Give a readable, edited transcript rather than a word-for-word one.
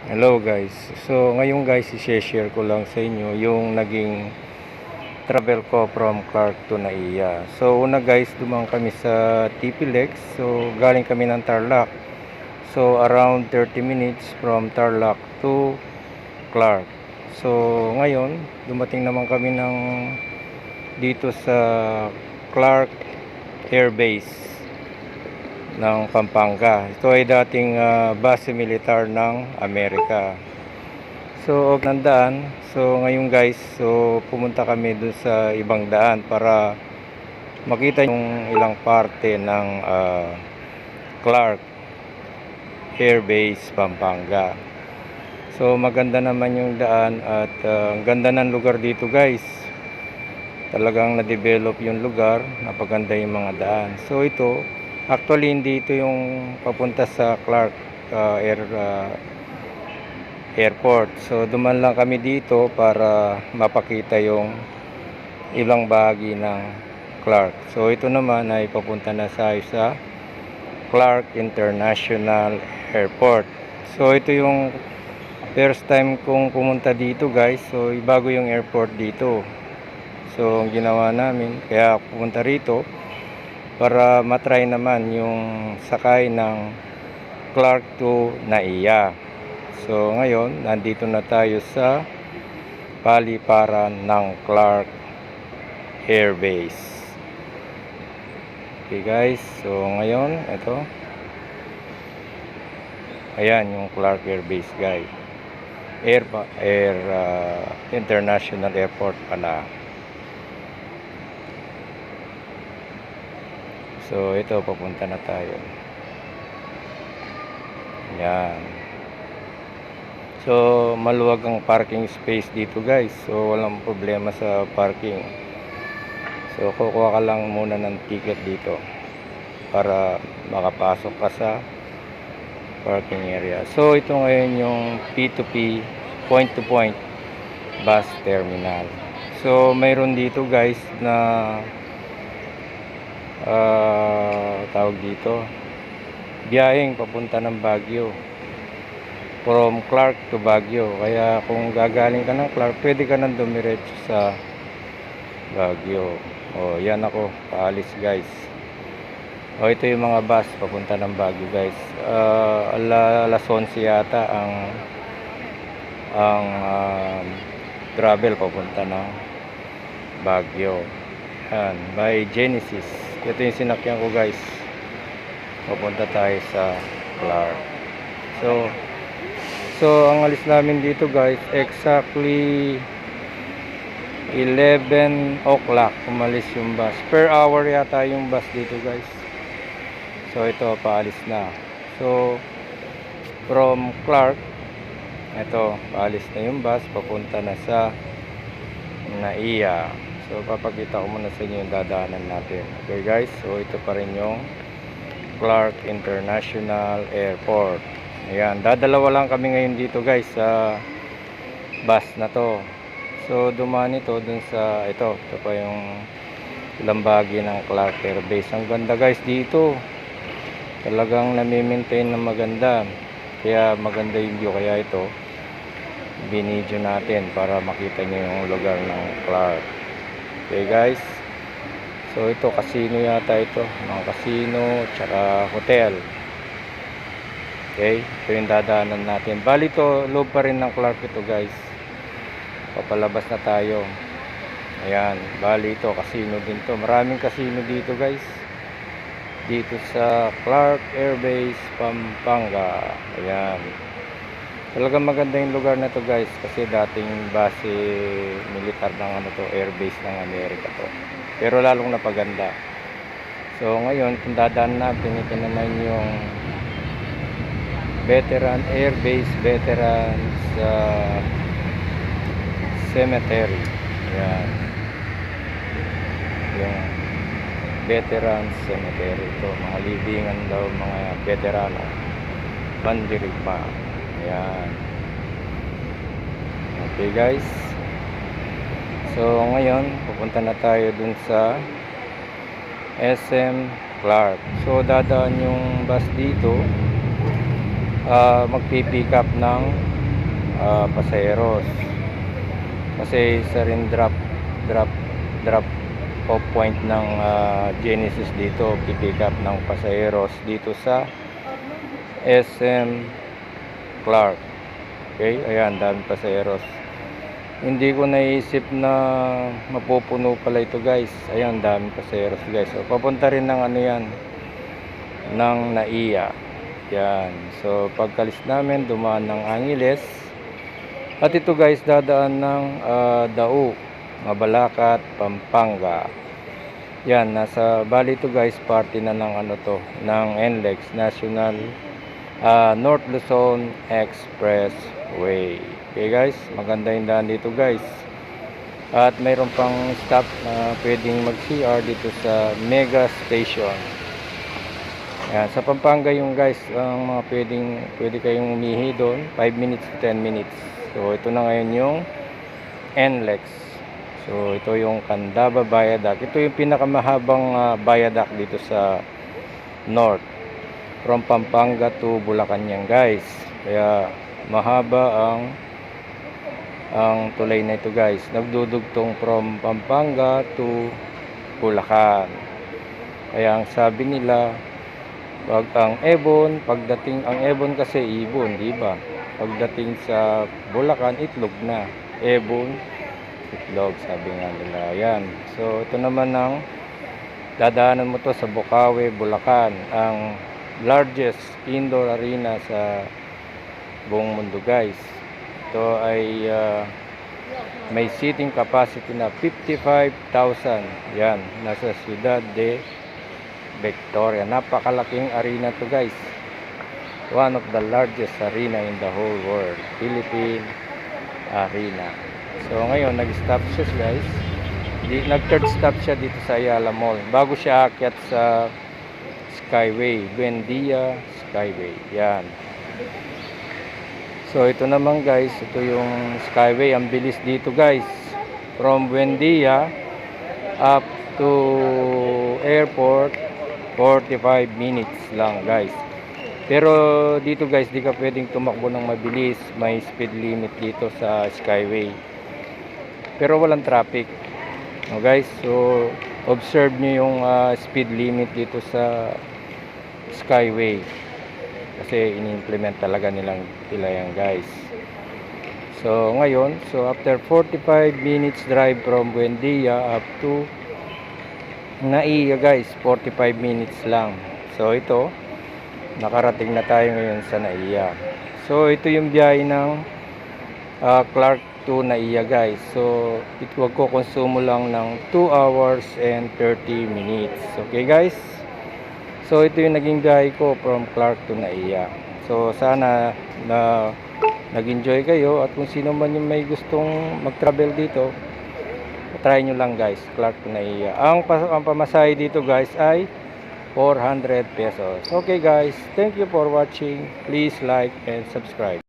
Hello guys. So ngayon guys, i-share ko lang sa inyo yung naging travel ko from Clark to Naiya. So una guys, dumang kami sa TP-Lex. So galing kami ng Tarlac. So around 30 minutes from Tarlac to Clark. So ngayon, dumating naman kami dito sa Clark Air Base ng Pampanga. Ito ay dating base militar ng Amerika. So, ng daan. So, ngayon guys, so pumunta kami dun sa ibang daan para makita yung ilang parte ng Clark Air Base, Pampanga. So, maganda naman yung daan at ang ganda ng lugar dito guys. Talagang na-develop yung lugar, napaganda yung mga daan. So, ito, actually hindi ito yung papunta sa Clark Airport. So duman lang kami dito para mapakita yung ilang bahagi ng Clark. So ito naman ay papunta na sa Clark International Airport. So ito yung first time kong pumunta dito guys. So bago yung airport dito. So ang ginawa namin, kaya pumunta rito para matry naman yung sakay ng Clark to Naiya. So ngayon, nandito na tayo sa paliparan ng Clark Air Base. Okay guys, so ngayon, ito. Ayan yung Clark Air Base guys. International Airport pala. So ito, papunta na tayo. Yan. So maluwag ang parking space dito guys. So walang problema sa parking. So kukuha ka lang muna ng ticket dito para makapasok ka sa parking area. So ito ngayon yung P2P, point to point bus terminal. So mayroon dito guys na tawag dito, biyaheng papunta ng Baguio, from Clark to Baguio. Kaya kung gagaling ka ng Clark, pwede ka nang dumiretso sa Baguio. O yan, ako paalis guys. O ito yung mga bus papunta ng Baguio guys. Alas 11 yata ang travel papunta ng Baguio. Yan, by Genesis. Ito yung sinakyan ko guys. Papunta tayo sa Clark. So ang alis namin dito guys, exactly 11 o'clock umalis yung bus. Per hour yata yung bus dito guys. So ito, paalis na. So from Clark, ito, paalis na yung bus, papunta na sa Naiya. So papakita ko muna sa inyo yung dadaanan natin. Okay guys, so ito pa rin yung Clark International Airport. Ayan, dadalawa lang kami ngayon dito guys sa bus na to. So dumaan ito dun sa ito pa yung ilang bahagi ng Clark Air Base. Ang ganda guys dito. Talagang nami-maintain na maganda. Kaya maganda yung view, kaya ito binidyo natin para makita nyo yung lugar ng Clark. Okay guys, so ito casino yata ito, mga casino tsaka hotel. Okay, ito yung dadaanan natin. Bali ito, loob pa rin ng Clark ito guys. Papalabas na tayo. Ayan, bali ito, casino din to. Maraming casino dito guys, dito sa Clark Air Base, Pampanga. Ayan, talagang maganda yung lugar na to guys, kasi dating base militar ng air base ng Amerika to, pero lalong napaganda. So ngayon kung dadaan natin, ito naman yung veteran air base, veterans cemetery. Yan yung veterans cemetery. Ito mga libingan daw, mga veterano, bandirigma. Ayan. Okay guys, so ngayon pupunta na tayo dun sa SM Clark. So dadaan yung bus dito, magpipick up ng pasayeros. Kasi isa rin drop off point ng Genesis dito, pipick up ng pasayeros dito sa SM Clark. Okay, ayan, dami pasayeros. Hindi ko naisip na mapupuno pala ito guys. Ayan, dami pasayeros guys. So papunta rin ng ano yan, ng NAIA. Yan, so pagkalis namin dumaan ng Angeles. At ito guys, dadaan ng Dao, Mabalacat, Pampanga. Yan, nasa bali ito guys, party na ng ano to, ng NLEX, National North Luzon Expressway. Okay guys, maganda yung daan dito guys. At mayroon pang stop na pwedeng mag-CR dito sa Mega Station. Yan, sa Pampanga yung guys, ang mga pwede kayong umihi doon, 5 minutes to 10 minutes. So ito na ngayon yung NLEX. So ito yung Candaba Viaduct. Ito yung pinakamahabang viaduct dito sa north, from Pampanga to Bulacan yan guys. Kaya mahaba ang tulay na ito guys. Nagdudugtong from Pampanga to Bulacan. Kaya ang sabi nila, pag ang Ebon kasi ibon, di ba? Pagdating sa Bulacan, itlog na. Ebon, itlog, sabi nga nila. Yan. So ito naman ang dadaanan mo to sa Bocaue, Bulacan, ang largest indoor arena sa buong mundo guys. Ito ay may seating capacity na 55,000. Yan, nasa Ciudad de Victoria. Napakalaking arena to guys. One of the largest arena in the whole world, Philippine Arena. So ngayon nag-stop siya guys. Nag-third stop siya dito sa Ayala Mall bago siya aakyat sa Skyway, Buendia Skyway. Yan. So ito naman guys, ito yung Skyway. Ang bilis dito guys. From Buendia up to airport, 45 minutes lang guys. Pero dito guys, di ka pwedeng tumakbo ng mabilis. May speed limit dito sa Skyway. Pero walang traffic. No guys, so observe nyo yung speed limit dito sa Skyway. Kasi ini-implement talaga nila yan guys. So ngayon, so after 45 minutes drive from Buendia up to NAIA guys, 45 minutes lang. So ito, nakarating na tayo ngayon sa NAIA. So ito yung biyahe ng Clark to NAIA guys. So magkukonsumo lang ng 2 hours and 30 minutes. Okay guys. So ito yung naging biyahe ko from Clark to NAIA. So sana na nag-enjoy kayo, at kung sino man yung may gustong mag-travel dito, try nyo lang guys, Clark to NAIA. Ang pamasahe dito guys ay 400 pesos. Okay guys, thank you for watching. Please like and subscribe.